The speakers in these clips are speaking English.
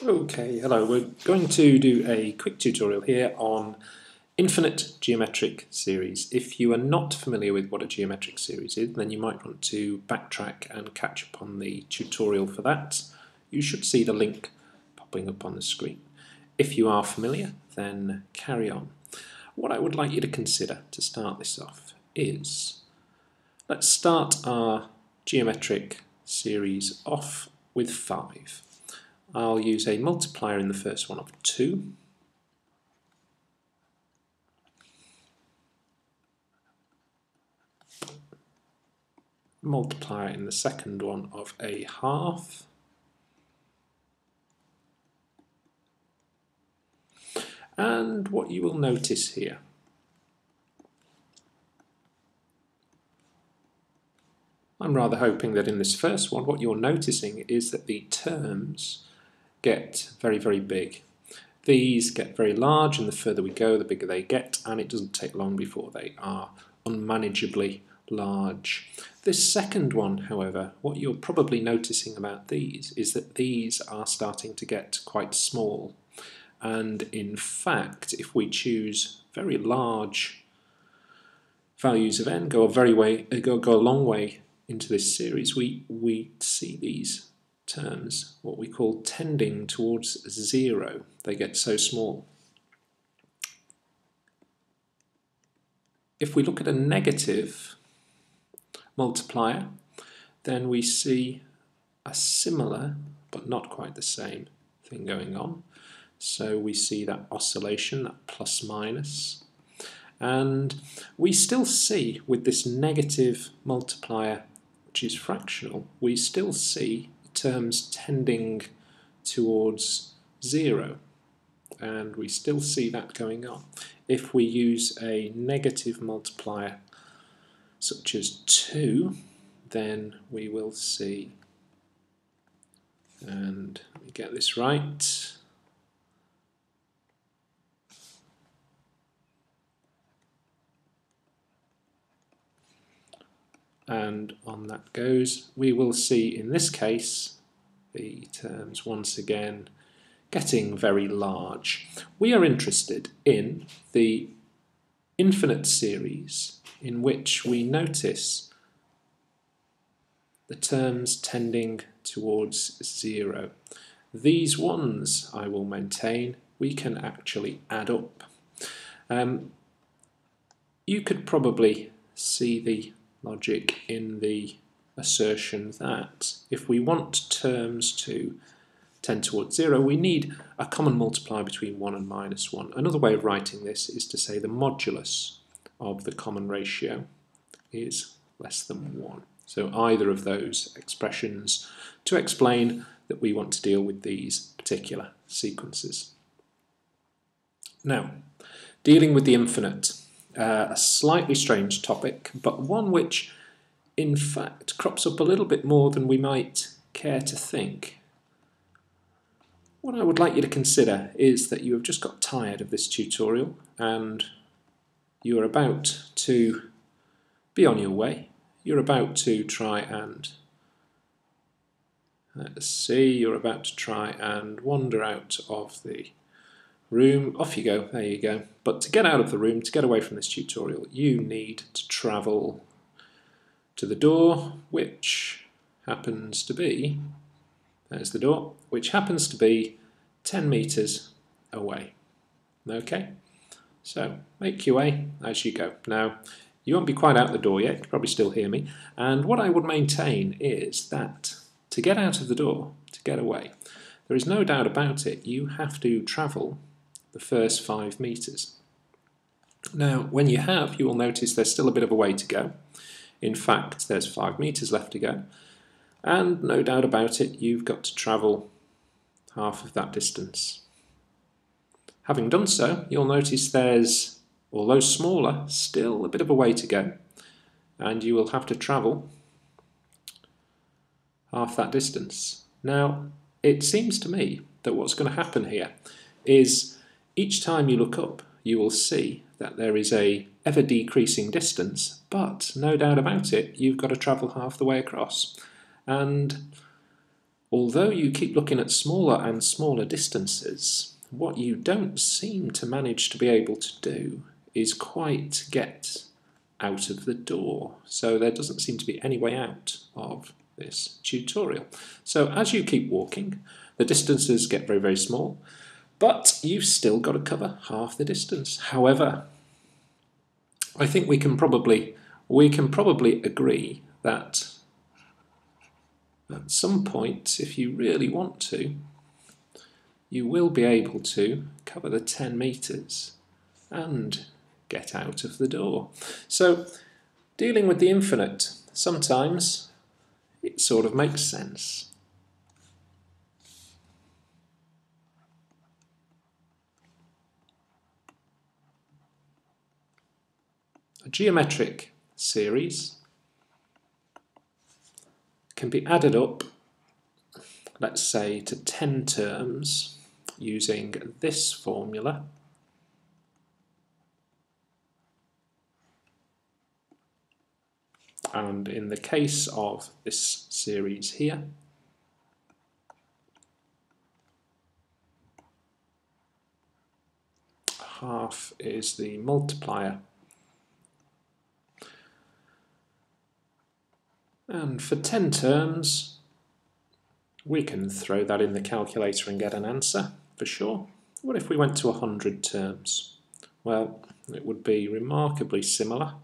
Okay, hello. We're going to do a quick tutorial here on infinite geometric series. If you are not familiar with what a geometric series is, then you might want to backtrack and catch up on the tutorial for that. You should see the link popping up on the screen. If you are familiar, then carry on. What I would like you to consider to start this off is, let's start our geometric series off with 5. I'll use a multiplier in the first one of 2. Multiplier in the second one of a half. And what you will notice here I'm rather hoping that in this first one what you're noticing is that the terms get very, very big. These get very large, and the further we go the bigger they get, and it doesn't take long before they are unmanageably large. This second one, however, what you're probably noticing about these is that these are starting to get quite small, and in fact if we choose very large values of n, go a long way into this series, we see these terms, what we call tending towards 0. They get so small. If we look at a negative multiplier, then we see a similar but not quite the same thing going on. So we see that oscillation, that plus minus, and we still see with this negative multiplier, which is fractional, we still see terms tending towards 0, and we still see that going on. If we use a negative multiplier such as 2, then we will see, and let me get this right, and on that goes, we will see in this case the terms once again getting very large. We are interested in the infinite series in which we notice the terms tending towards 0. These ones, I will maintain, we can actually add up. You could probably see the logic in the assertion that if we want terms to tend towards 0, we need a common multiplier between 1 and minus 1. Another way of writing this is to say the modulus of the common ratio is less than 1. So either of those expressions to explain that we want to deal with these particular sequences. Now, dealing with the infinite, a slightly strange topic, but one which in fact crops up a little bit more than we might care to think. What I would like you to consider is that you have just got tired of this tutorial and you are about to be on your way. You're about to try and, you're about to try and wander out of the room. Off you go, there you go. But to get out of the room, to get away from this tutorial, you need to travel to the door, which happens to be, there's the door, which happens to be 10 meters away. Okay, so make your way as you go. Now, you won't be quite out the door yet, you can probably still hear me, and what I would maintain is that to get out of the door, to get away, there is no doubt about it, you have to travel the first 5 meters. Now, when you have, you will notice there's still a bit of a way to go. In fact, there's 5 meters left to go, and no doubt about it, you've got to travel half of that distance. Having done so, you'll notice there's, although smaller, still a bit of a way to go, and you will have to travel half that distance. Now, it seems to me that what's going to happen here is each time you look up, you will see that there is a ever decreasing distance, but no doubt about it, you've got to travel half the way across. And Although you keep looking at smaller and smaller distances, what you don't seem to manage to be able to do is quite get out of the door. So there doesn't seem to be any way out of this tutorial. So as you keep walking, the distances get very, very small, but you've still got to cover half the distance. However, I think we can probably agree that at some point, if you really want to, you will be able to cover the 10 meters and get out of the door. So dealing with the infinite, sometimes it sort of makes sense. A geometric series can be added up, let's say, to 10 terms using this formula. And in the case of this series here, half is the multiplier. And for 10 terms, we can throw that in the calculator and get an answer, for sure. What if we went to 100 terms? Well, it would be remarkably similar.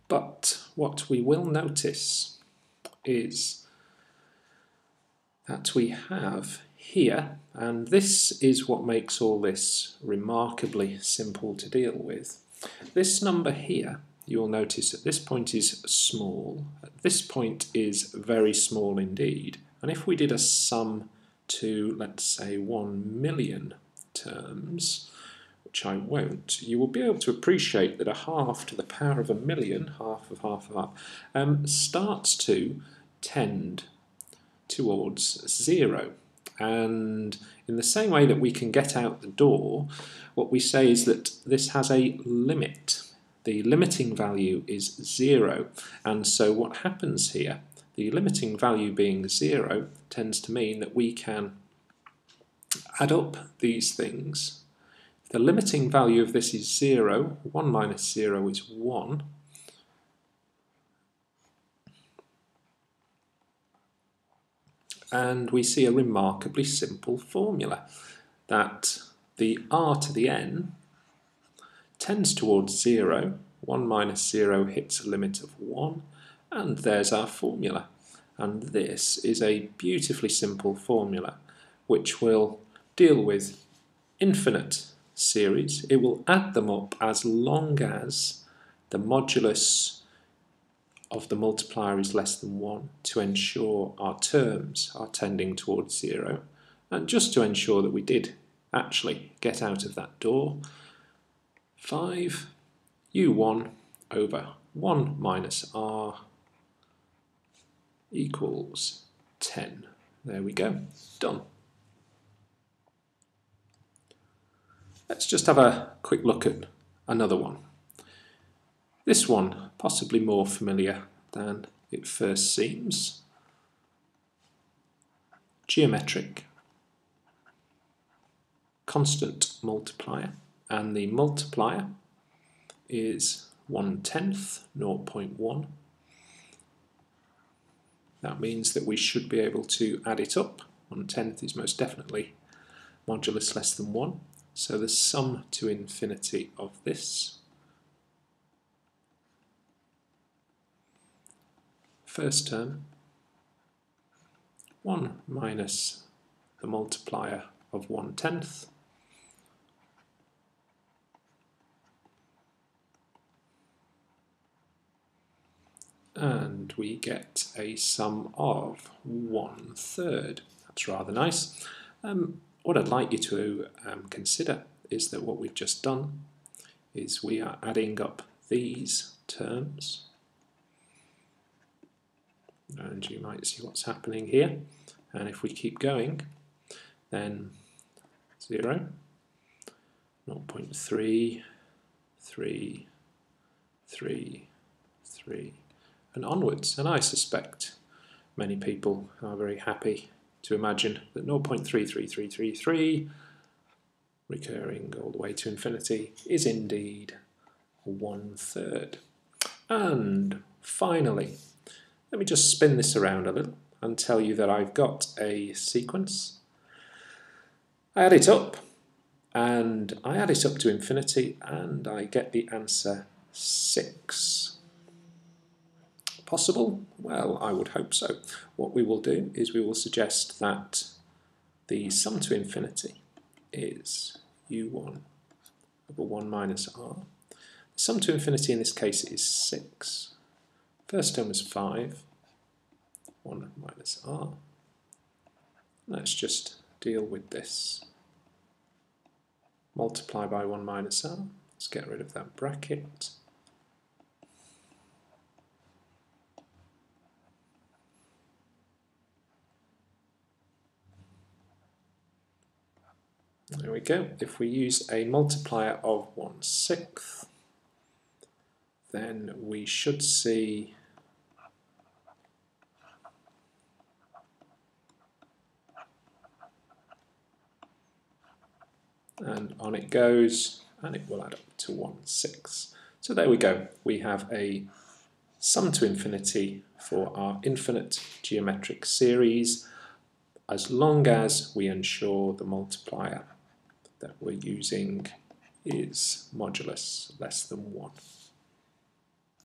But what we will notice is that we have here, and this is what makes all this remarkably simple to deal with. This number here, you'll notice at this point is small, at this point is very small indeed, and if we did a sum to, let's say, 1 million terms, which I won't, you will be able to appreciate that a half to the power of a million, half of half of half, starts to tend towards 0. And in the same way that we can get out the door, what we say is that this has a limit. The limiting value is 0. And so what happens here, the limiting value being 0, tends to mean that we can add up these things. If the limiting value of this is 0, 1 minus 0 is 1. And we see a remarkably simple formula that the r to the n tends towards 0, 1 minus 0 hits a limit of 1, and there's our formula. And this is a beautifully simple formula which will deal with infinite series. It will add them up as long as the modulus of the multiplier is less than 1 to ensure our terms are tending towards 0, and just to ensure that we did actually get out of that door, 5 u1 over 1 minus r equals 10. There we go, done. Let's just have a quick look at another one. This one, possibly more familiar than it first seems. Geometric, constant multiplier, and the multiplier is 1/10, 0.1. That means that we should be able to add it up. 1/10 is most definitely modulus less than 1. So the sum to infinity of this, first term, 1 minus the multiplier of 1/10, and we get a sum of 1/3. That's rather nice. What I'd like you to consider is that what we've just done is we are adding up these terms, and you might see what's happening here. And if we keep going, then 0, 0.3, 3, 3, 3, and onwards. And I suspect many people are very happy to imagine that 0.33333 recurring all the way to infinity is indeed 1/3. And finally, let me just spin this around a little and tell you that I've got a sequence. I add it up, and I add it up to infinity, and I get the answer 6. Possible? Well, I would hope so. What we will do is we will suggest that the sum to infinity is u1 over 1 minus r. The sum to infinity in this case is 6. First term was 5, 1 minus r. Let's just deal with this. Multiply by 1 minus r. Let's get rid of that bracket. There we go. If we use a multiplier of 1/6, then we should see and on it goes, and it will add up to 1/6. So there we go. We have a sum to infinity for our infinite geometric series, as long as we ensure the multiplier that we're using is modulus less than 1.